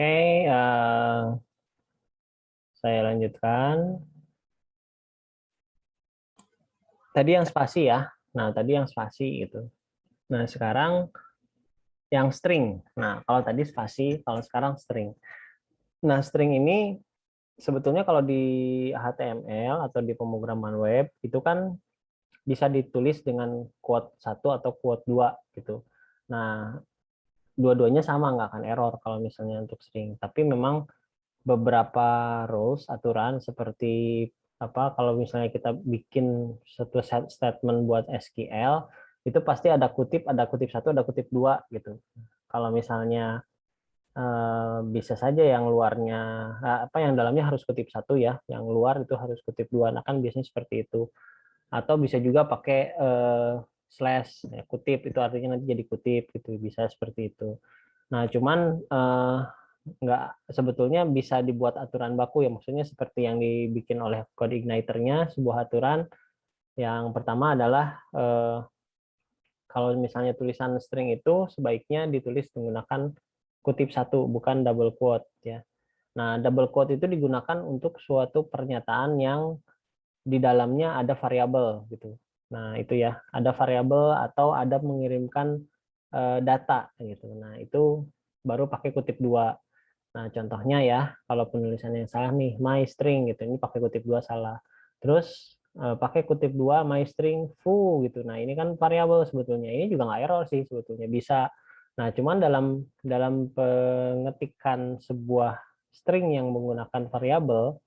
Oke, saya lanjutkan. Tadi yang spasi ya. Nah, tadi yang spasi gitu. Nah, sekarang yang string. Nah, kalau tadi spasi, kalau sekarang string. Nah, string ini sebetulnya kalau di HTML atau di pemrograman web itu kan bisa ditulis dengan quote 1 atau quote 2 gitu. Nah, dua-duanya sama nggak akan error kalau misalnya untuk string. Tapi memang beberapa rules aturan seperti apa kalau misalnya kita bikin satu statement buat SQL itu pasti ada kutip satu ada kutip dua gitu. Kalau misalnya bisa saja yang luarnya apa yang dalamnya harus kutip satu ya, yang luar itu harus kutip dua. Nah kan biasanya seperti itu. Atau bisa juga pakai slash ya, kutip itu artinya nanti jadi kutip gitu bisa seperti itu. Nah, cuman nggak sebetulnya bisa dibuat aturan baku ya, maksudnya seperti yang dibikin oleh code igniter-nya, sebuah aturan yang pertama adalah kalau misalnya tulisan string itu sebaiknya ditulis menggunakan kutip satu, bukan double quote ya. Nah, double quote itu digunakan untuk suatu pernyataan yang di dalamnya ada variabel gitu. Nah, itu ya, ada variabel atau ada mengirimkan data gitu. Nah, itu baru pakai kutip dua. Nah, contohnya ya, kalau penulisannya yang salah nih, my string gitu. Ini pakai kutip dua salah. Terus pakai kutip dua my string foo gitu. Nah, ini kan variabel sebetulnya. Ini juga nggak error sih sebetulnya, bisa. Nah, cuman dalam dalam pengetikan sebuah string yang menggunakan variabel,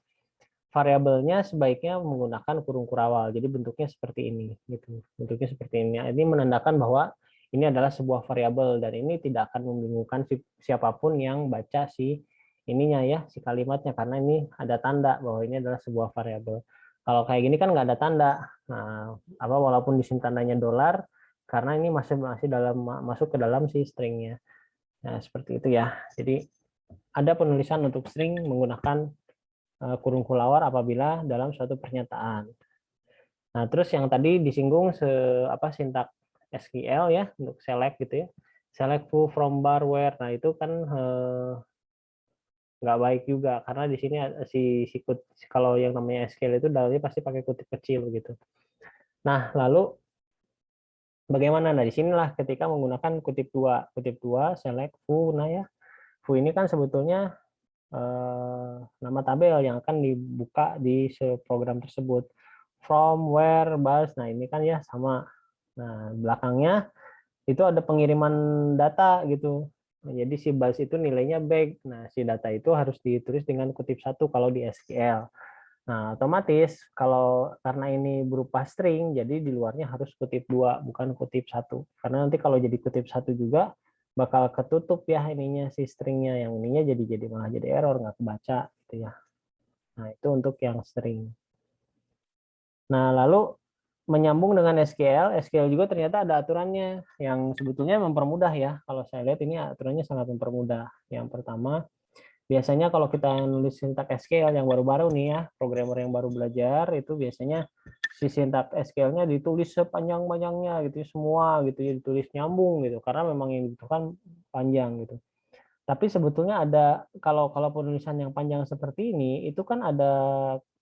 variabelnya sebaiknya menggunakan kurung kurawal. Jadi bentuknya seperti ini gitu. Bentuknya seperti ini. Ini menandakan bahwa ini adalah sebuah variabel dan ini tidak akan membingungkan siapapun yang baca si ininya ya, si kalimatnya karena ini ada tanda bahwa ini adalah sebuah variabel. Kalau kayak gini kan nggak ada tanda. Nah, apa walaupun di sini tandanya dolar karena ini masih masih dalam masuk ke dalam si stringnya. Nah, seperti itu ya. Jadi ada penulisan untuk string menggunakan kurung kelawar apabila dalam suatu pernyataan. Nah, terus yang tadi disinggung apa sintak SQL ya untuk select gitu ya. Select foo from bar where. Nah, itu kan nggak baik juga karena di sini kalau yang namanya SQL itu dalamnya pasti pakai kutip kecil gitu. Nah, lalu bagaimana? Nah, di sinilah ketika menggunakan kutip dua select foo. Nah ya, foo ini kan sebetulnya nama tabel yang akan dibuka di program tersebut. From, where, bus, nah ini kan ya sama. Nah, belakangnya itu ada pengiriman data gitu. Jadi si bus itu nilainya bag. Nah, si data itu harus ditulis dengan kutip satu kalau di SQL. Nah, otomatis kalau karena ini berupa string, jadi di luarnya harus kutip dua, bukan kutip satu. Karena nanti kalau jadi kutip satu juga bakal ketutup ya ininya si stringnya, yang ininya jadi malah jadi error nggak kebaca gitu ya. Nah, itu untuk yang string. Nah, lalu menyambung dengan SQL, SQL juga ternyata ada aturannya yang sebetulnya mempermudah ya. Kalau saya lihat ini aturannya sangat mempermudah. Yang pertama, biasanya kalau kita nulis sintak SQL yang baru-baru nih ya, programmer yang baru belajar itu biasanya si sintak SQL-nya ditulis sepanjang-panjangnya gitu semua gitu ya, ditulis nyambung gitu karena memang yang dibutuhkan panjang gitu. Tapi sebetulnya ada kalau penulisan yang panjang seperti ini itu kan ada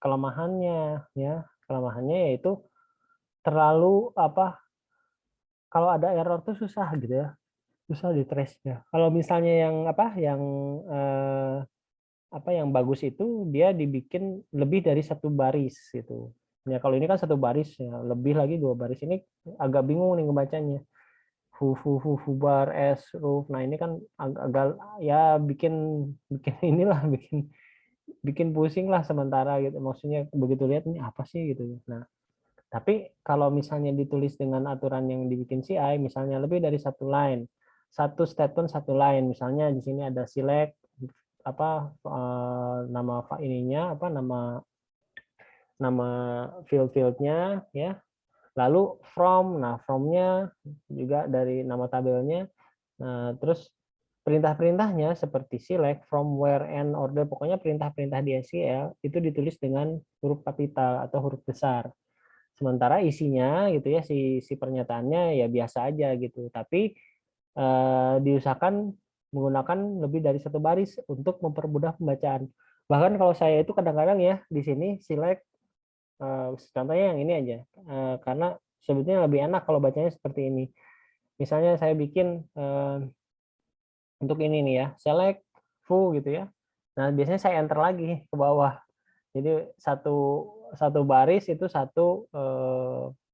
kelemahannya ya. Kelemahannya yaitu terlalu apa kalau ada error tuh susah gitu ya. Susah di trace-nya. Kalau misalnya yang apa eh, yang bagus itu dia dibikin lebih dari satu baris gitu. Ya kalau ini kan satu baris ya, lebih lagi dua baris ini agak bingung nih ngebacanya. Bar s roof. Nah ini kan agak ya bikin bikin inilah bikin bikin pusing lah sementara gitu. Maksudnya begitu lihat ini apa sih gitu. Nah tapi kalau misalnya ditulis dengan aturan yang dibikin CI, misalnya lebih dari satu line, satu statement satu line, misalnya di sini ada select apa nama ininya apa nama field-fieldnya ya, lalu from, nah from-nya juga dari nama tabelnya, nah terus perintah-perintahnya seperti select, from, where, and, order, pokoknya perintah-perintah di SQL itu ditulis dengan huruf kapital atau huruf besar. Sementara isinya gitu ya si pernyataannya ya biasa aja gitu. Tapi diusahakan menggunakan lebih dari satu baris untuk mempermudah pembacaan. Bahkan kalau saya itu kadang-kadang ya di sini select, contohnya yang ini aja, karena sebetulnya lebih enak kalau bacanya seperti ini. Misalnya saya bikin untuk ini nih ya, select full gitu ya. Nah biasanya saya enter lagi ke bawah. Jadi satu satu baris itu satu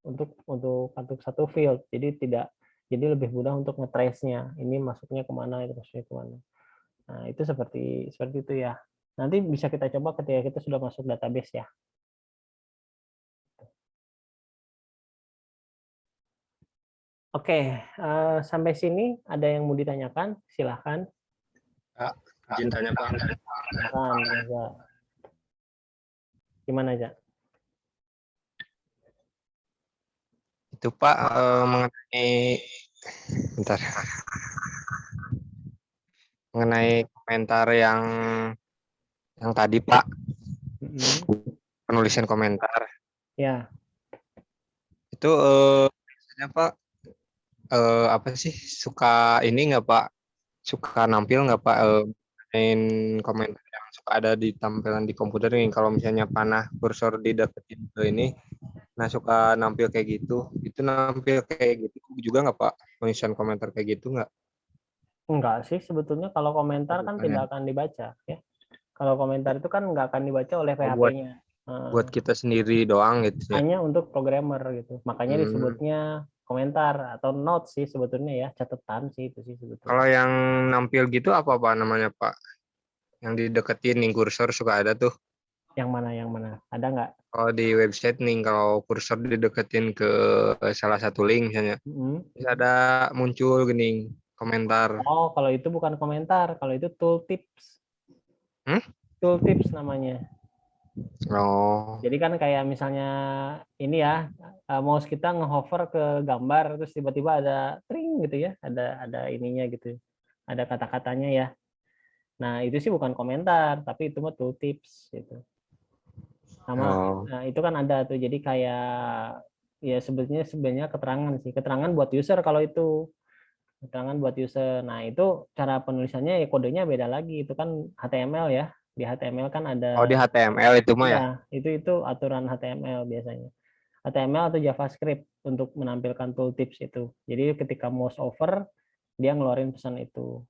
untuk satu field. Jadi lebih mudah untuk ngetrace-nya. Ini masuknya kemana, itu masuknya kemana. Nah itu seperti itu ya. Nanti bisa kita coba ketika kita sudah masuk database ya. Oke, sampai sini ada yang mau ditanyakan? Silahkan. Pak, izin tanya Pak. Silakan, Reza. Gimana aja? Itu Pak mengenai bentar. Mengenai komentar yang tadi Pak, penulisan komentar. Ya. Itu biasanya Pak apa sih, suka ini nggak Pak? Suka nampil nggak Pak main komentar yang suka ada di tampilan di komputer ini, kalau misalnya panah kursor dideketin ke ini, nah suka nampil kayak gitu. Itu nampil kayak gitu juga nggak Pak? Penulisan komentar kayak gitu nggak? Enggak sih, sebetulnya kalau komentar kan Bukan ya? tidak akan dibaca ya. Kalau komentar itu kan nggak akan dibaca oleh Oh, buat PHP-nya. kita sendiri doang gitu ya. Hanya untuk programmer gitu. Makanya disebutnya komentar atau note sih sebetulnya ya, catatan sih itu sih Kalau sebetulnya. yang nampil gitu apa Pak namanya Pak? Yang dideketin nih kursor suka ada tuh. Yang mana yang mana? Ada nggak? Kalau di website nih, kalau kursor dideketin ke salah satu link misalnya, bisa ada muncul gini komentar. Oh, kalau itu bukan komentar, kalau itu tooltips. Hmm? Tooltips namanya. Oh, Jadi kan kayak misalnya ini ya, mouse kita ngehover ke gambar terus tiba-tiba ada tring gitu ya, ada ininya gitu. Ada kata-katanya ya. Nah, itu sih bukan komentar, tapi itu mah tooltips gitu. Sama, oh, nah itu kan ada tuh. Jadi kayak ya sebenarnya keterangan sih. Keterangan buat user kalau itu. Keterangan buat user. Nah, itu cara penulisannya ya kodenya beda lagi. Itu kan HTML ya. Di HTML kan ada, oh di HTML itu mah ya ya. itu aturan HTML biasanya. HTML atau JavaScript untuk menampilkan tooltips itu. Jadi ketika mouse over, dia ngeluarin pesan itu.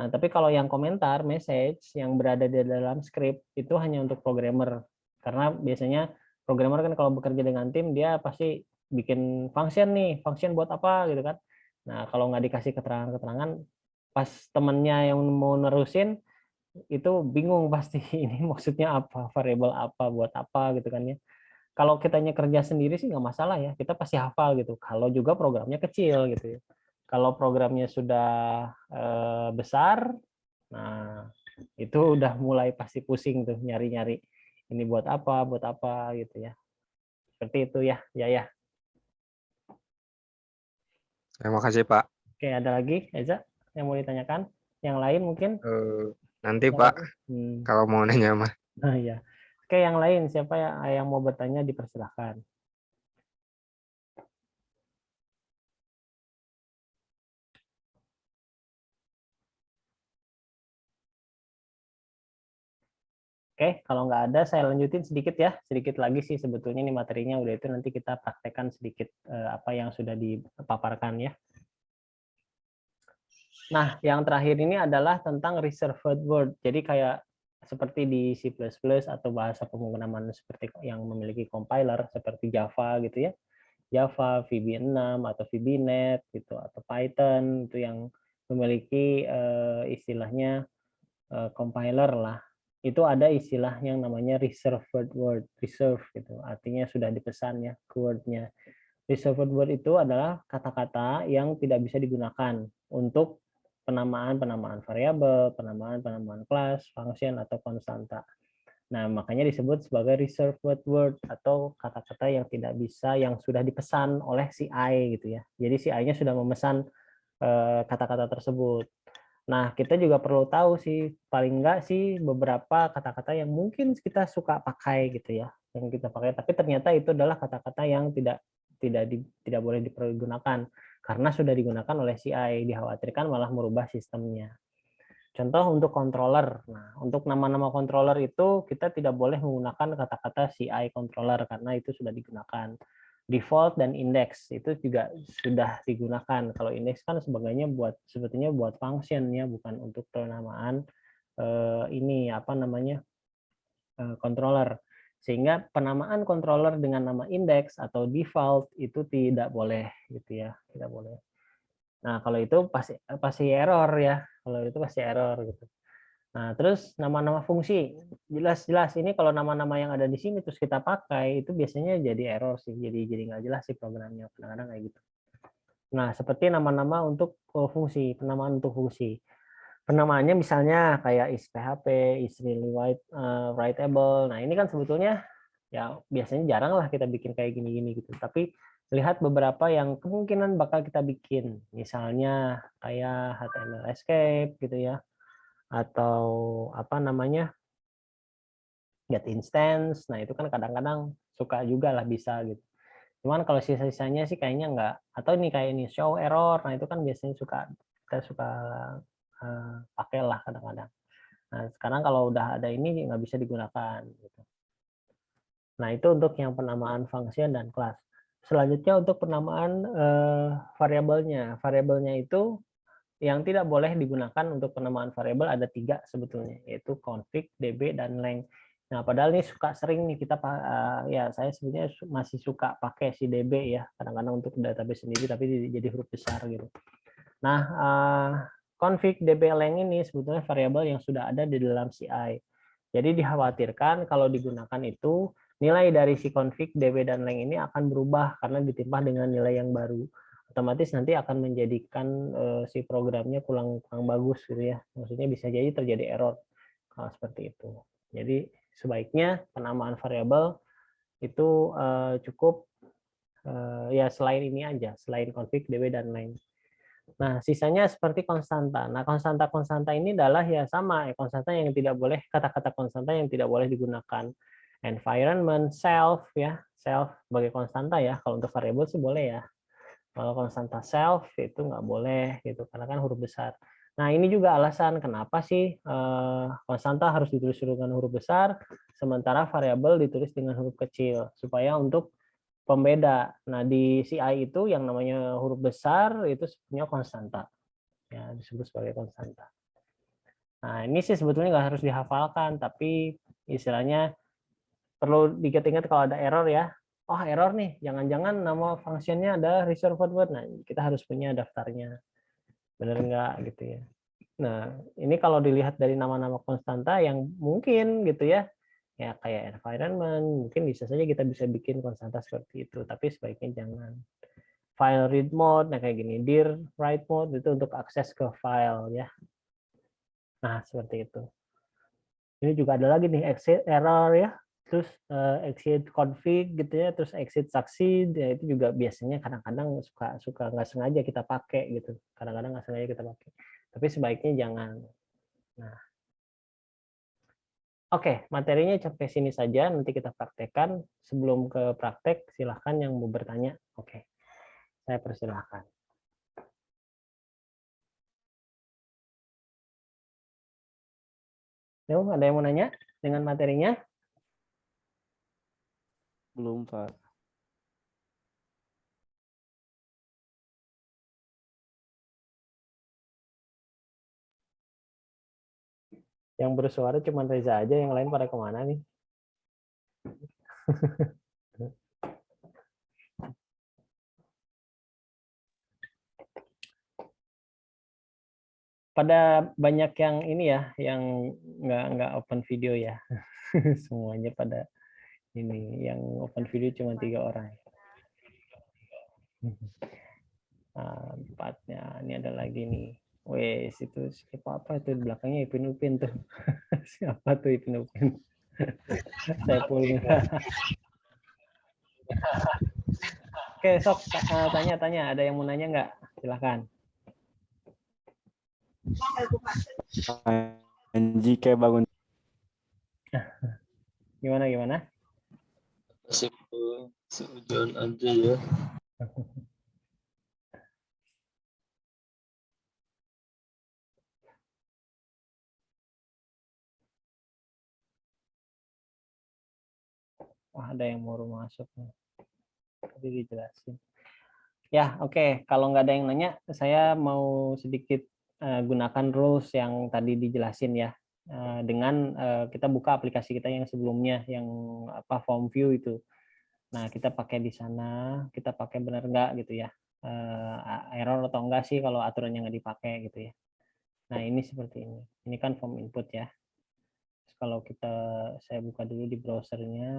Nah, tapi kalau yang komentar, message yang berada di dalam script itu hanya untuk programmer. Karena biasanya programmer kan kalau bekerja dengan tim, dia pasti bikin function nih, function buat apa gitu kan. Nah, kalau nggak dikasih keterangan-keterangan, pas temennya yang mau nerusin, itu bingung pasti ini maksudnya apa, variable apa, buat apa gitu kan ya. Kalau kitanya kerja sendiri sih nggak masalah ya, kita pasti hafal gitu. Kalau juga programnya kecil gitu ya. Kalau programnya sudah besar, nah itu udah mulai pasti pusing tuh nyari-nyari ini buat apa gitu ya. Seperti itu ya, ya ya. Terima kasih Pak. Oke, ada lagi, Eza, yang mau ditanyakan? Yang lain mungkin? Nanti Ada Pak, lagi? kalau mau nanya mah. Nah, ya. Oke, yang lain siapa yang mau bertanya dipersilahkan. Oke, kalau nggak ada, saya lanjutin sedikit ya. Sedikit lagi sih sebetulnya ini materinya udah itu nanti kita praktekkan sedikit apa yang sudah dipaparkan ya. Nah, yang terakhir ini adalah tentang reserved word. Jadi kayak seperti di C++ atau bahasa pemrograman seperti yang memiliki compiler seperti Java gitu ya. Java, VB6 atau VBNet gitu atau Python itu yang memiliki istilahnya compiler lah. Itu ada istilah yang namanya reserved word, reserve gitu. Artinya sudah dipesan ya keywordnya. Reserved word itu adalah kata-kata yang tidak bisa digunakan untuk penamaan variabel, penamaan kelas, function atau konstanta. Nah, makanya disebut sebagai reserved word atau kata-kata yang tidak bisa, yang sudah dipesan oleh si I gitu ya. Jadi si I-nya sudah memesan kata-kata tersebut. Nah, kita juga perlu tahu sih, paling enggak sih beberapa kata-kata yang mungkin kita suka pakai gitu ya, yang kita pakai, tapi ternyata itu adalah kata-kata yang tidak boleh dipergunakan karena sudah digunakan oleh CI, dikhawatirkan malah merubah sistemnya. Contoh untuk controller. Nah, untuk nama-nama controller itu kita tidak boleh menggunakan kata-kata CI controller karena itu sudah digunakan. Default dan index itu juga sudah digunakan. Kalau index kan sebetulnya buat function ya, bukan untuk penamaan ini apa namanya controller. Sehingga penamaan controller dengan nama index atau default itu tidak boleh gitu ya, tidak boleh. Nah, kalau itu pasti error ya. Kalau itu pasti error gitu. Nah, terus nama-nama fungsi. Jelas-jelas ini kalau nama-nama yang ada di sini terus kita pakai itu biasanya jadi error sih. Jadi nggak jelas sih programnya kadang-kadang kayak gitu. Nah, seperti nama-nama untuk fungsi, penamaan untuk fungsi. Penamaannya misalnya kayak is PHP, is really writable. Nah, ini kan sebetulnya ya biasanya jarang lah kita bikin kayak gini-gini gitu. Tapi lihat beberapa yang kemungkinan bakal kita bikin. Misalnya kayak HTML escape gitu ya. Atau apa namanya? Get instance. Nah, itu kan kadang-kadang suka juga lah bisa gitu. Cuman kalau sisa-sisanya sih kayaknya enggak. Atau ini kayak ini show error. Nah, itu kan biasanya kita suka pakai lah kadang-kadang. Nah, sekarang kalau udah ada ini nggak bisa digunakan. Gitu. Nah, itu untuk yang penamaan function dan kelas. Selanjutnya untuk penamaan variabelnya. Variabelnya itu yang tidak boleh digunakan untuk penamaan variabel ada 3 sebetulnya, yaitu config, db, dan length. Nah, padahal ini sering nih kita ya saya sebenarnya masih suka pakai si db ya, kadang-kadang untuk database sendiri tapi jadi huruf besar gitu. Nah, config db length ini sebetulnya variabel yang sudah ada di dalam CI. Jadi dikhawatirkan kalau digunakan itu nilai dari si config db dan length ini akan berubah karena ditimpa dengan nilai yang baru. Otomatis nanti akan menjadikan si programnya kurang bagus gitu ya. Maksudnya bisa jadi terjadi error kalau seperti itu. Jadi sebaiknya penamaan variabel itu cukup ya selain ini aja, selain config db dan length. Nah, sisanya seperti konstanta. Nah, konstanta ini adalah ya sama, konstanta yang tidak boleh, kata-kata konstanta yang tidak boleh digunakan. Environment, self, ya, self sebagai konstanta ya. Kalau untuk variabel sih boleh ya. Kalau konstanta self itu nggak boleh gitu, karena kan huruf besar. Nah, ini juga alasan kenapa sih konstanta harus ditulis dengan huruf besar, sementara variabel ditulis dengan huruf kecil, supaya untuk pembeda. Nah, di CI itu yang namanya huruf besar itu sebenarnya konstanta. Ya, disebut sebagai konstanta. Nah, ini sih sebetulnya nggak harus dihafalkan, tapi istilahnya perlu diingat-ingat kalau ada error ya. Oh, error nih, jangan-jangan nama fungsinya ada reserved word. Nah, kita harus punya daftarnya. Benar nggak gitu ya. Nah, ini kalau dilihat dari nama-nama konstanta yang mungkin gitu ya, ya kayak environment, mungkin bisa saja kita bisa bikin konstanta seperti itu, tapi sebaiknya jangan. File read mode, nah kayak gini, dir write mode itu untuk akses ke file ya. Nah, seperti itu. Ini juga ada lagi nih exit error ya, terus exit config gitu ya, terus exit succeed ya, itu juga biasanya kadang-kadang suka nggak sengaja kita pakai gitu. Kadang-kadang nggak sengaja kita pakai. Tapi sebaiknya jangan. Nah, oke, materinya sampai sini saja. Nanti kita praktekkan. Sebelum ke praktek, silahkan yang mau bertanya. Oke, saya persilahkan. Yuk, ada yang mau nanya dengan materinya? Belum, Pak. Yang bersuara cuma Reza aja, yang lain pada kemana nih? Pada banyak yang ini ya, yang nggak open video ya. Semuanya pada ini, yang open video cuma 3 orang. Empatnya, ini ada lagi nih. Wes, itu siapa apa itu di belakangnya Ipin Upin tuh. Siapa tuh Ipin Upin? Saya pulih. Oke, sok tanya-tanya. Ada yang mau nanya nggak? Silahkan. Anji kayak bangun. Gimana? Seujon aja ya. Wah, ada yang baru masuk nih. Tadi dijelasin. Ya, oke. Kalau nggak ada yang nanya, saya mau sedikit gunakan rules yang tadi dijelasin ya. Dengan kita buka aplikasi kita yang sebelumnya, yang apa form view itu. Nah, kita pakai di sana, kita pakai benar nggak gitu ya. Error atau enggak sih kalau aturannya nggak dipakai gitu ya. Nah, ini seperti ini. Ini kan form input ya. Terus kalau saya buka dulu di browsernya.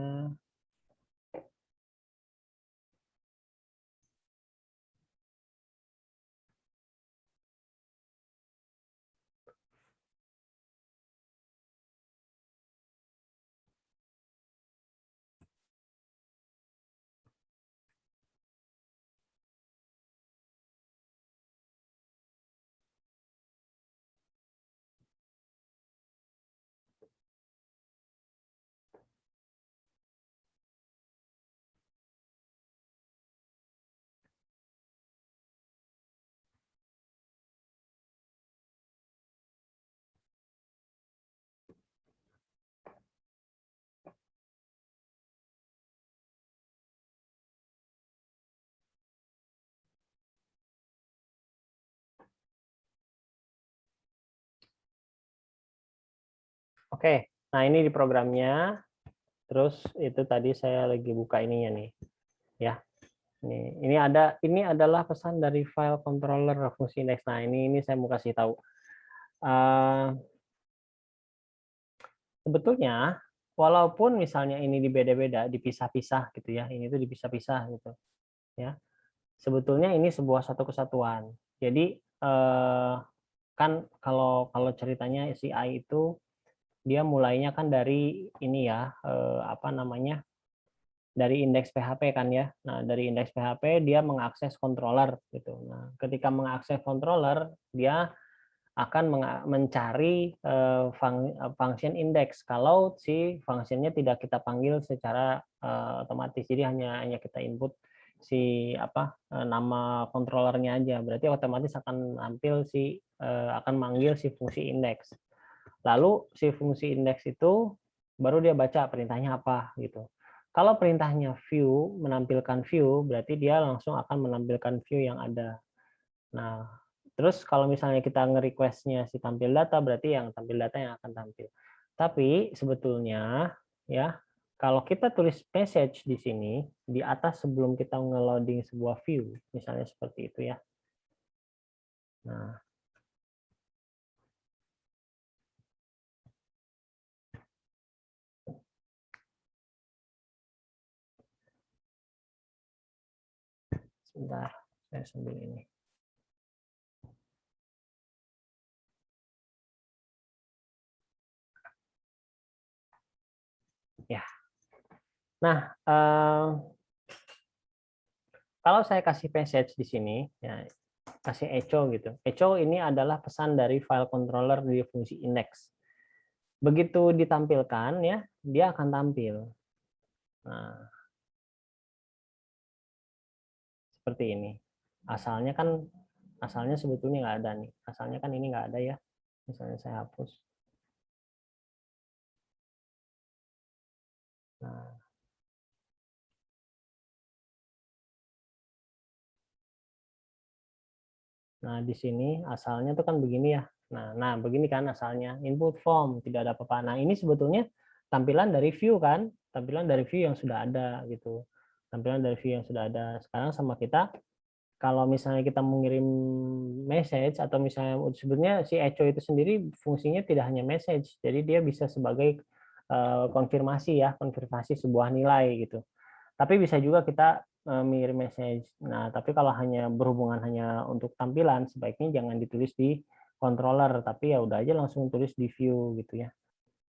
Oke, nah ini di programnya. Terus itu tadi saya lagi buka ininya nih, ya. Ini adalah pesan dari file controller fungsi index. Nah ini saya mau kasih tahu. Sebetulnya walaupun misalnya ini dibeda-beda, dipisah-pisah gitu ya, ini tuh dipisah-pisah gitu, ya. Sebetulnya ini sebuah satu kesatuan. Jadi kan kalau ceritanya si I itu dia mulainya kan dari ini ya, apa namanya, dari indeks PHP kan ya. Nah, dari indeks PHP dia mengakses controller gitu. Nah, ketika mengakses controller, dia akan mencari function index kalau si functionnya tidak kita panggil secara otomatis. Jadi hanya kita input si apa nama controllernya aja. Berarti otomatis akan tampil akan manggil si fungsi index. Lalu si fungsi index itu baru dia baca perintahnya apa gitu. Kalau perintahnya view, menampilkan view, berarti dia langsung akan menampilkan view yang ada. Nah, terus kalau misalnya kita nge-request-nya si tampil data, berarti yang tampil data yang akan tampil. Tapi sebetulnya ya, kalau kita tulis message di sini, di atas sebelum kita nge-loading sebuah view, misalnya seperti itu ya. Nah, sebentar, saya sambil ini. Ya. Nah, kalau saya kasih message di sini, ya, kasih echo gitu. Echo ini adalah pesan dari file controller di fungsi index. Begitu ditampilkan ya, dia akan tampil. Nah, seperti ini. Asalnya sebetulnya nggak ada nih. Asalnya kan ini nggak ada ya. Misalnya saya hapus. Nah, di sini asalnya tuh kan begini ya. Nah, begini kan asalnya. Input form, tidak ada apa-apa. Nah, ini sebetulnya tampilan dari view kan. Tampilan dari view yang sudah ada gitu. Tampilan dari view yang sudah ada. Sekarang sama kita, kalau misalnya kita mengirim message atau misalnya sebenarnya si echo itu sendiri fungsinya tidak hanya message. Jadi dia bisa sebagai konfirmasi ya, konfirmasi sebuah nilai gitu. Tapi bisa juga kita mengirim message. Nah, tapi kalau hanya berhubungan hanya untuk tampilan, sebaiknya jangan ditulis di controller, tapi ya udah aja langsung tulis di view gitu ya.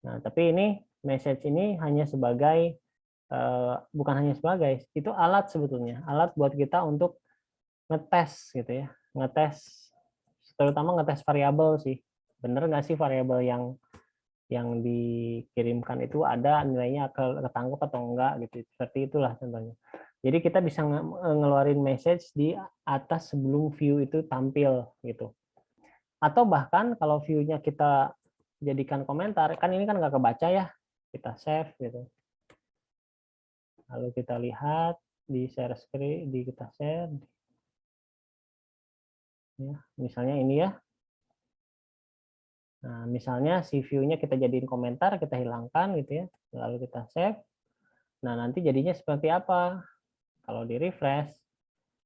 Nah, tapi ini message ini hanya sebagai bukan hanya sebagai, itu alat sebetulnya, alat buat kita untuk ngetes gitu ya, ngetes, terutama ngetes variabel sih. Bener nggak sih variabel yang dikirimkan itu ada nilainya ketangkep atau enggak gitu. Seperti itulah contohnya. Jadi kita bisa ngeluarin message di atas sebelum view itu tampil gitu. Atau bahkan kalau view-nya kita jadikan komentar, kan ini kan nggak kebaca ya, kita save gitu. Lalu kita lihat di share screen, kita share. Ya, misalnya ini ya. Nah, misalnya si view-nya kita jadiin komentar, kita hilangkan gitu ya. Lalu kita save. Nah, nanti jadinya seperti apa? Kalau di refresh,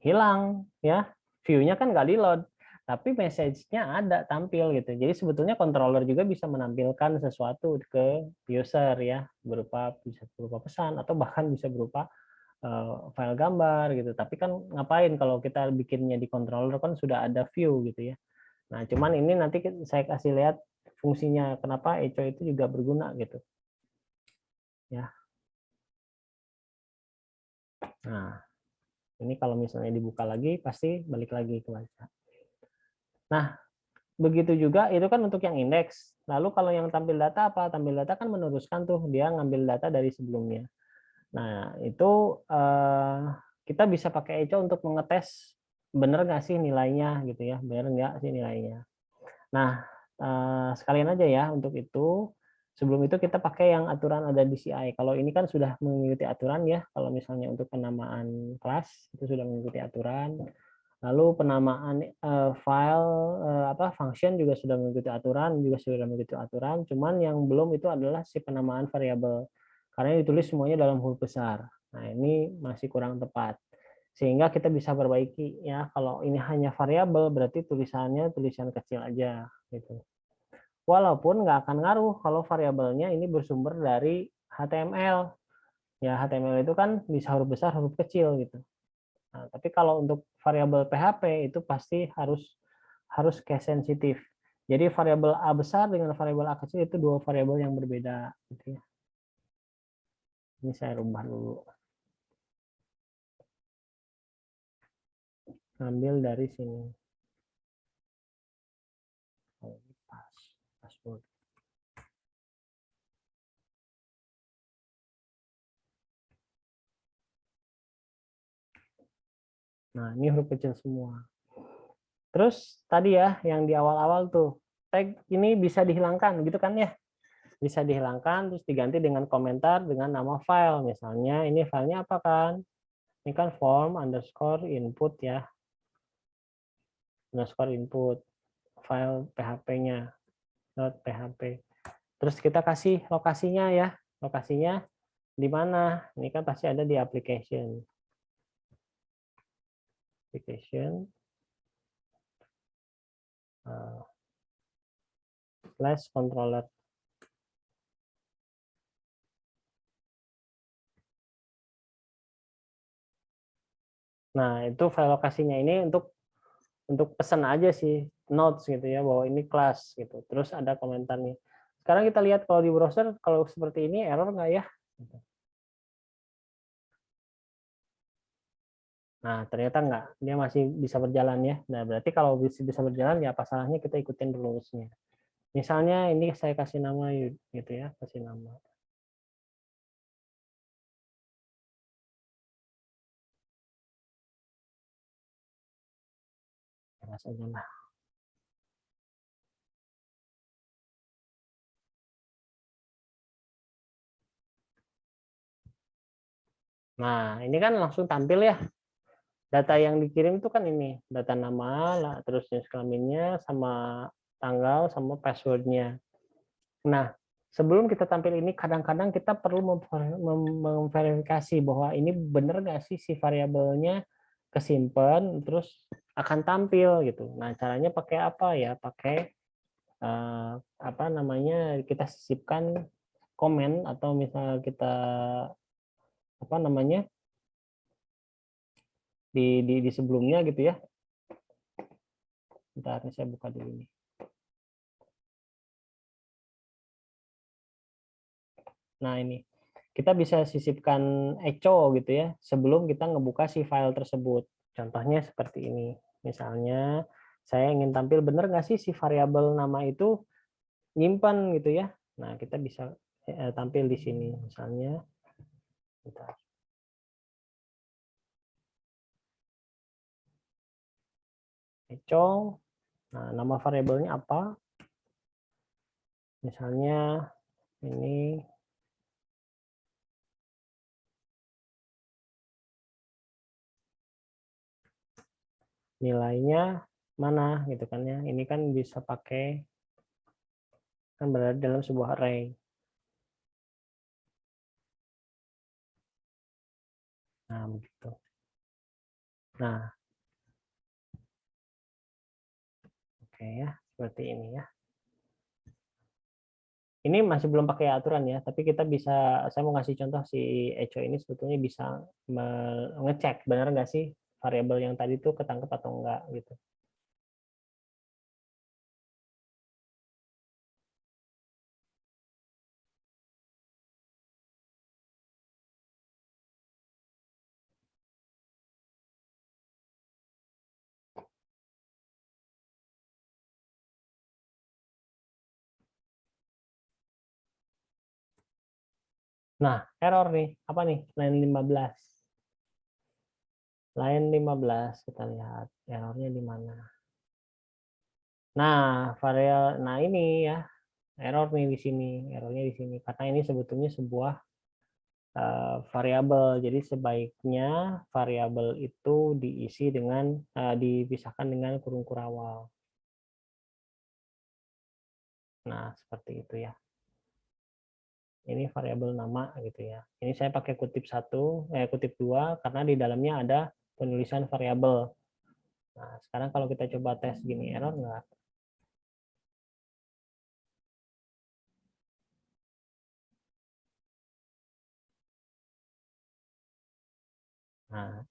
hilang ya. View-nya kan nggak di-load, tapi message-nya ada tampil gitu. Jadi sebetulnya controller juga bisa menampilkan sesuatu ke user ya, bisa berupa pesan atau bahkan bisa berupa file gambar gitu. Tapi kan ngapain kalau kita bikinnya di controller kan sudah ada view gitu ya. Nah, cuman ini nanti saya kasih lihat fungsinya kenapa echo itu juga berguna gitu. Ya. Nah, ini kalau misalnya dibuka lagi pasti balik lagi ke baca. Nah, begitu juga itu kan untuk yang indeks. Lalu kalau yang tampil data apa? Tampil data kan meneruskan tuh, dia ngambil data dari sebelumnya. Nah, itu kita bisa pakai echo untuk mengetes benar nggak sih nilainya gitu ya, benar nggak sih nilainya. Nah, sekalian aja ya untuk itu. Sebelum itu kita pakai yang aturan ada di CI. Kalau ini kan sudah mengikuti aturan ya. Kalau misalnya untuk penamaan kelas itu sudah mengikuti aturan. Lalu penamaan file function juga sudah mengikuti aturan, Cuman yang belum itu adalah si penamaan variabel. Karena ditulis semuanya dalam huruf besar. Nah, ini masih kurang tepat. Sehingga kita bisa perbaiki ya. Kalau ini hanya variabel berarti tulisannya tulisan kecil aja gitu. Walaupun nggak akan ngaruh kalau variabelnya ini bersumber dari HTML. Ya, HTML itu kan bisa huruf besar, huruf kecil gitu. Nah, tapi kalau untuk variabel PHP itu pasti harus case sensitif. Jadi variabel A besar dengan variabel A kecil itu dua variabel yang berbeda gitu ya. Ini saya rubah dulu. Ambil dari sini. Password. Nah, ini huruf kecil semua. Terus tadi ya yang di awal-awal tuh tag ini bisa dihilangkan gitu kan ya? Bisa dihilangkan terus diganti dengan komentar dengan nama file. Misalnya ini filenya apa kan? Ini kan form underscore input ya. Underscore input file PHP-nya .php. Terus kita kasih lokasinya ya. Lokasinya di mana? Ini kan pasti ada di application. Application / controller. Nah, itu file lokasinya ini untuk pesan aja sih, notes gitu ya, bahwa ini kelas gitu. Terus ada komentarnya. Sekarang kita lihat kalau di browser, kalau seperti ini error nggak ya? Nah, ternyata nggak, dia masih bisa berjalan ya. Nah, berarti kalau bisa berjalan ya apa salahnya kita ikutin rules-nya. Misalnya ini saya kasih nama gitu ya, kasih nama. Saja lah. Nah, ini kan langsung tampil ya. Data yang dikirim itu kan ini, data nama, lah, terus jenis kelaminnya, sama tanggal, sama passwordnya. Nah, sebelum kita tampil ini, kadang-kadang kita perlu memverifikasi bahwa ini benar nggak sih si variabelnya kesimpan, terus akan tampil gitu. Nah, caranya pakai apa ya? Pakai apa namanya? Kita sisipkan komen atau misalnya kita apa namanya di sebelumnya gitu ya. Bentar, saya buka dulu ini. Nah, ini kita bisa sisipkan echo gitu ya sebelum kita ngebuka si file tersebut. Contohnya seperti ini. Misalnya saya ingin tampil benar nggak sih si variabel nama itu nyimpan gitu ya. Nah, kita bisa tampil di sini misalnya. Bentar. Echo. Nah, nama variabelnya apa? Misalnya ini nilainya mana gitu kan ya. Ini kan bisa pakai, kan berada dalam sebuah array. Nah, begitu. Nah, oke ya, seperti ini ya. Ini masih belum pakai aturan ya, tapi kita bisa, saya mau ngasih contoh si Echo ini sebetulnya bisa ngecek benar nggak sih variabel yang tadi tuh ketangkep atau enggak gitu. Nah, error nih, apa nih? Line 15. Line 15 kita lihat errornya di mana. Nah, nah ini ya, error nih di sini, errornya di sini karena ini sebetulnya sebuah variabel. Jadi sebaiknya variabel itu diisi dengan dipisahkan dengan kurung kurawal. Nah, seperti itu ya. Ini variabel nama gitu ya. Ini saya pakai kutip 2 karena di dalamnya ada penulisan variabel. Nah, sekarang kalau kita coba tes gini, error nggak? Nah,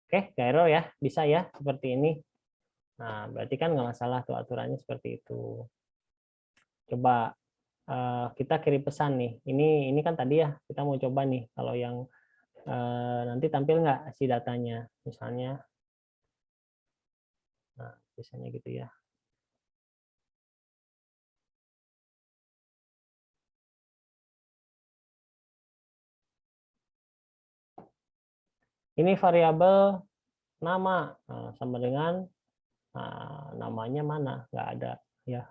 oke, nggak error ya, bisa ya seperti ini. Nah, berarti kan nggak masalah tuh aturannya seperti itu. Coba kita kirim pesan nih. Ini kan tadi ya kita mau coba nih kalau yang nanti tampil nggak si datanya, misalnya. Nah, biasanya gitu ya. Ini variabel nama sama dengan namanya mana? Nggak ada ya.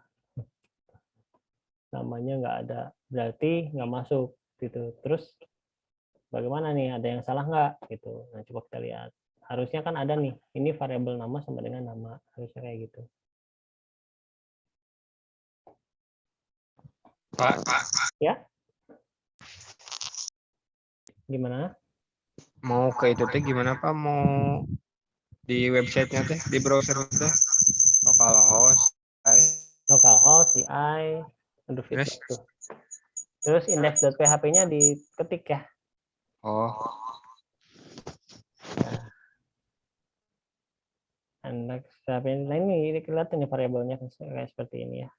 Namanya nggak ada, berarti nggak masuk gitu. Terus bagaimana nih? Ada yang salah nggak gitu? Nah, coba kita lihat. Harusnya kan ada nih. Ini variabel nama sama dengan nama. Harusnya kayak gitu. Pak, Ya? Gimana? mau ke itu teh gimana Pak? Mau di websitenya teh, di browser teh, localhost, Localhost, CI, aduh terus, feedback tuh. Terus index.php-nya diketik ya. oh, Nah, index.php ini kelihatan ya variabelnya kayak seperti ini ya.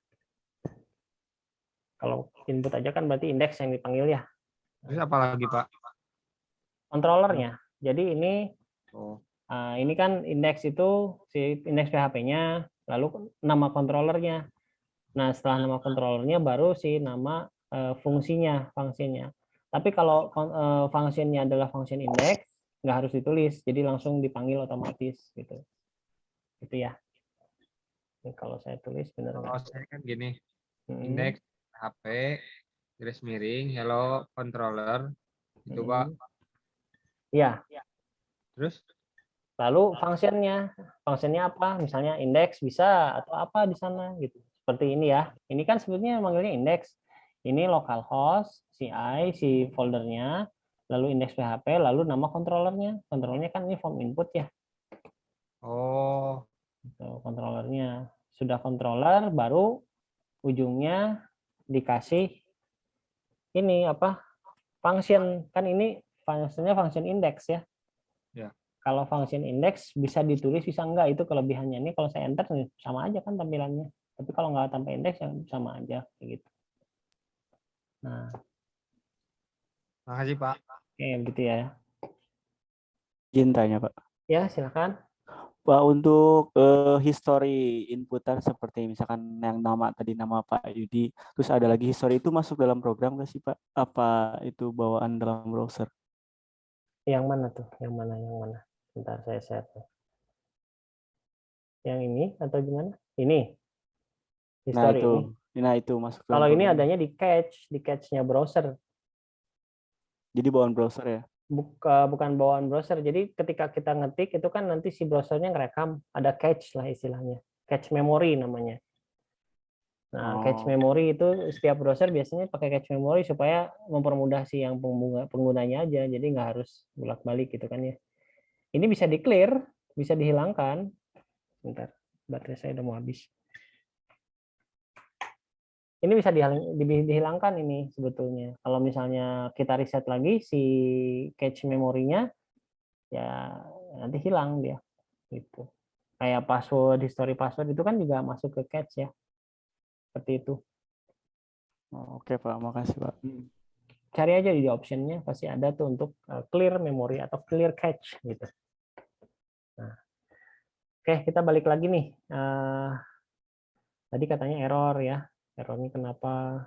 Kalau input aja kan berarti index yang dipanggil ya. terus apa lagi Pak? Controllernya. Jadi Oh, ini kan indeks itu si indeks PHP-nya, lalu nama controllernya. Nah, setelah nama controllernya baru si nama fungsinya. Tapi kalau fungsinya adalah function index, nggak harus ditulis, jadi langsung dipanggil otomatis gitu. Gitu ya. Ini kalau saya tulis benar kalau nggak? saya kan gini, Hmm, indeks HP, garis miring, hello controller, itu Pak. Ya, Terus, lalu fungsinya apa? Misalnya indeks bisa atau apa di sana gitu. Seperti ini ya. Ini kan sebetulnya manggilnya indeks. Ini localhost, CI, si foldernya, lalu indeks PHP, lalu nama controllernya. Controllernya kan ini form input ya. oh, Controllernya. Sudah controller, baru ujungnya dikasih ini apa? Function. Kan ini fungsinya function index ya. ya. Kalau function index bisa ditulis bisa enggak, itu kelebihannya. Ini kalau saya enter sama aja kan tampilannya, tapi kalau nggak tanpa indeks ya sama aja kayak gitu. Nah, Makasih Pak. oke gitu ya. Izin tanya Pak. Ya silakan. Pak, untuk history inputan seperti misalkan yang nama tadi nama Pak Yudi, terus ada lagi history itu masuk dalam program nggak sih Pak? Apa itu bawaan dalam browser? Yang mana tuh? Yang mana? Yang mana? Bentar saya share. Yang ini atau gimana? Ini history ini. Nah itu masuk dalam Kalau ini program. adanya di cache-nya browser. Jadi bawaan browser ya? bukan bawaan browser. Jadi ketika kita ngetik itu kan nanti si browsernya ngerekam, ada cache lah istilahnya, cache memory namanya. Nah, cache memory itu setiap browser biasanya pakai cache memory supaya mempermudah si yang penggunanya aja, jadi nggak harus bolak-balik gitu kan ya. Ini bisa di clear, bisa dihilangkan. Bentar, baterai saya udah mau habis. Ini bisa dihilangkan ini sebetulnya. Kalau misalnya kita reset lagi si cache memorinya, ya nanti hilang dia. Gitu. Kayak password, history password itu kan juga masuk ke cache ya. Seperti itu. Oke Pak, makasih Pak. Cari aja di optionnya, pasti ada tuh untuk clear memory atau clear cache gitu. Nah, oke, kita balik lagi nih. Tadi katanya error ya. Errornya kenapa?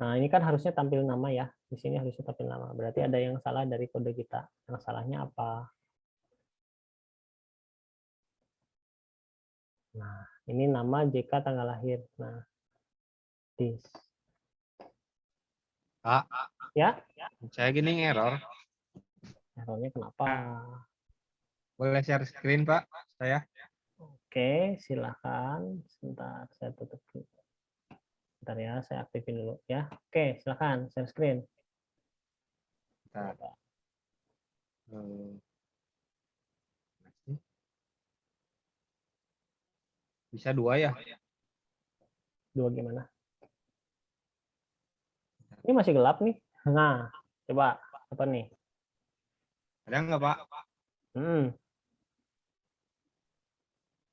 Nah, ini kan harusnya tampil nama ya. Di sini harusnya tampil nama. Berarti ada yang salah dari kode kita. Yang salahnya apa? Nah, ini nama JK tanggal lahir. Nah, this. Pak, Ya, saya gini error. errornya kenapa? Boleh share screen, Pak? Saya. Oke, silakan. Sebentar, saya tutup dulu. Bentar ya, saya aktifin dulu ya. Oke, silakan share screen. Bentar. Bisa 2 ya? Dua gimana? Ini masih gelap nih. Nah, coba apa nih? Ada nggak, Pak?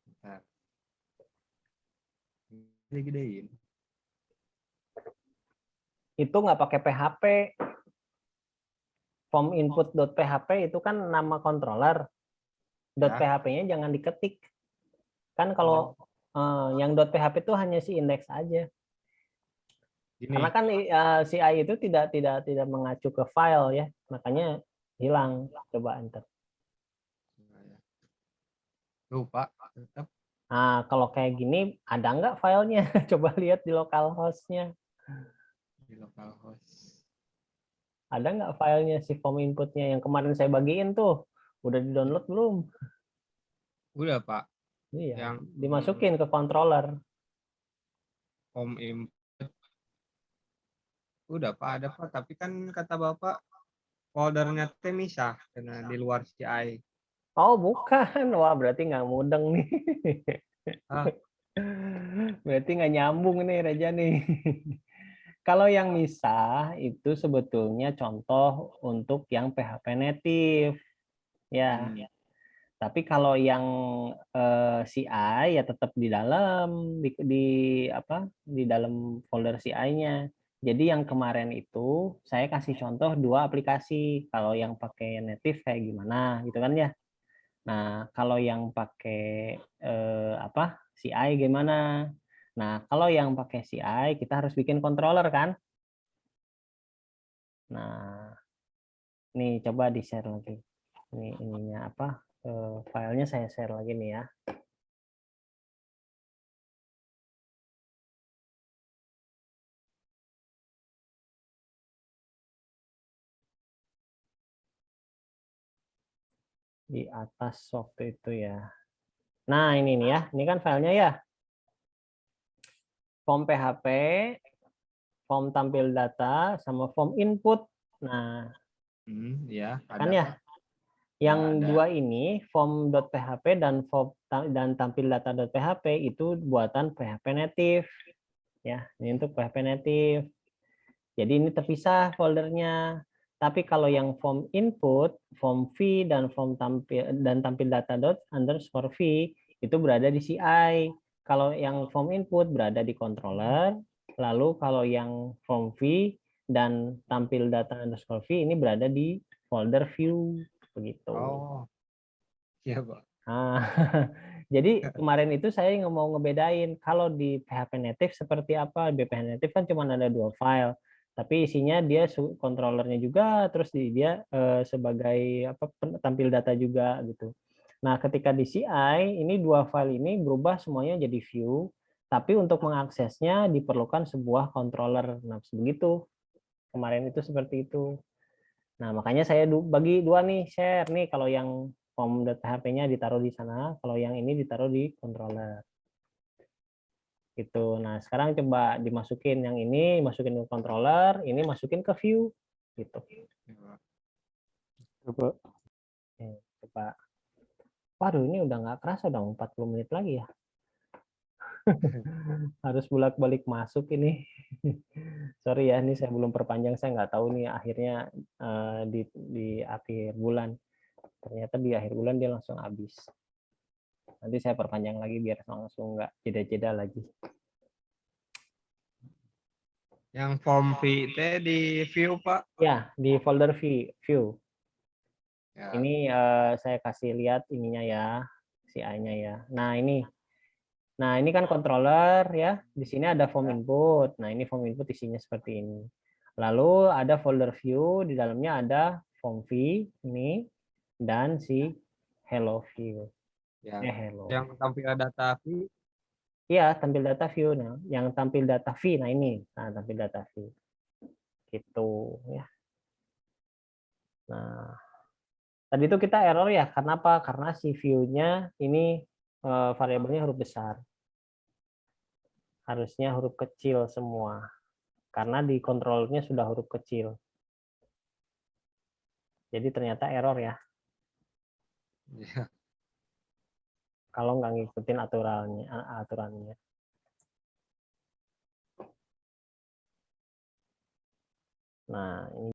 Bentar. Gedein. Itu nggak pakai PHP. Form input.php itu kan nama controller. .php-nya jangan diketik. Kan kalau yang .php itu hanya si index aja. Gini. Karena kan si i itu tidak mengacu ke file ya, makanya hilang. Coba enter. Tuh, Pak. Tetap. Nah, kalau kayak gini ada nggak filenya? Coba lihat di localhost-nya. Di localhost. Ada nggak filenya si form inputnya yang kemarin saya bagiin tuh? Udah di-download belum? Udah, Pak. Iya, Yang dimasukin ke controller. form input. Udah, Pak. Ada, Pak. Tapi kan kata Bapak foldernya misah karena di luar CI. Oh, bukan. Wah, berarti nggak mudeng nih. Berarti nggak nyambung nih, Raja nih. Kalau yang misah itu sebetulnya contoh untuk yang PHP native. Ya. Tapi kalau yang CI ya tetap di dalam di dalam folder CI-nya. Jadi yang kemarin itu saya kasih contoh 2 aplikasi. Kalau yang pakai native kayak gimana gitu kan ya. Nah, kalau yang pakai CI gimana? Nah, kalau yang pakai CI kita harus bikin controller kan? Nah, nih coba di-share lagi. Ini ininya apa? Filenya saya share lagi nih ya. Di atas waktu itu ya. Nah, ini nih ya. Ini kan filenya ya. Form PHP, form tampil data, sama form input. Nah, Ya, kan ada, ya. Pak. Yang ada. 2 ini form.php dan tampil data.php itu buatan PHP native. Ya, ini untuk PHP native. Jadi ini terpisah foldernya. Tapi kalau yang form input, form v dan form tampil data._v itu berada di CI. Kalau yang form input berada di controller, lalu kalau yang form v dan tampil data_v ini berada di folder view begitu. Oh. Iya, Pak. Nah, jadi kemarin itu saya mau ngebedain kalau di PHP native seperti apa. Di PHP native kan cuma ada 2 file, tapi isinya dia controllernya juga, terus dia sebagai tampil data juga gitu. Nah, ketika di CI ini 2 file ini berubah semuanya jadi view, tapi untuk mengaksesnya diperlukan sebuah controller. Nah, begitu. Kemarin itu seperti itu. Nah, makanya saya bagi dua nih, share nih kalau yang form data HP-nya ditaruh di sana, kalau yang ini ditaruh di controller. Gitu. Nah, sekarang coba dimasukin yang ini, masukin ke controller, ini masukin ke view. Gitu. Coba. Coba. Waduh, ini udah nggak kerasa dong, 40 menit lagi ya. Harus bolak-balik masuk ini. Sorry ya, ini saya belum perpanjang, saya nggak tahu nih akhirnya di akhir bulan. Ternyata di akhir bulan dia langsung habis. Nanti saya perpanjang lagi biar langsung nggak jeda-jeda lagi. Yang form V itu di view Pak. Ya, di folder view. Ya. Ini saya kasih lihat ininya ya, CI-nya ya. Nah, ini kan controller ya. Di sini ada form input. Nah, ini form input isinya seperti ini. Lalu ada folder view, di dalamnya ada form V ini dan si hello view. Ya. Hello. Yang tampil data V. Iya, tampil data view. Nah, yang tampil data V, nah ini. Nah, tampil data V. Gitu ya. Nah, tadi itu kita error ya. Kenapa? Karena si view-nya ini variabelnya huruf besar. Harusnya huruf kecil semua. Karena di kontrolnya sudah huruf kecil. Jadi ternyata error ya. Ya. Kalau nggak ngikutin aturannya. Nah, ini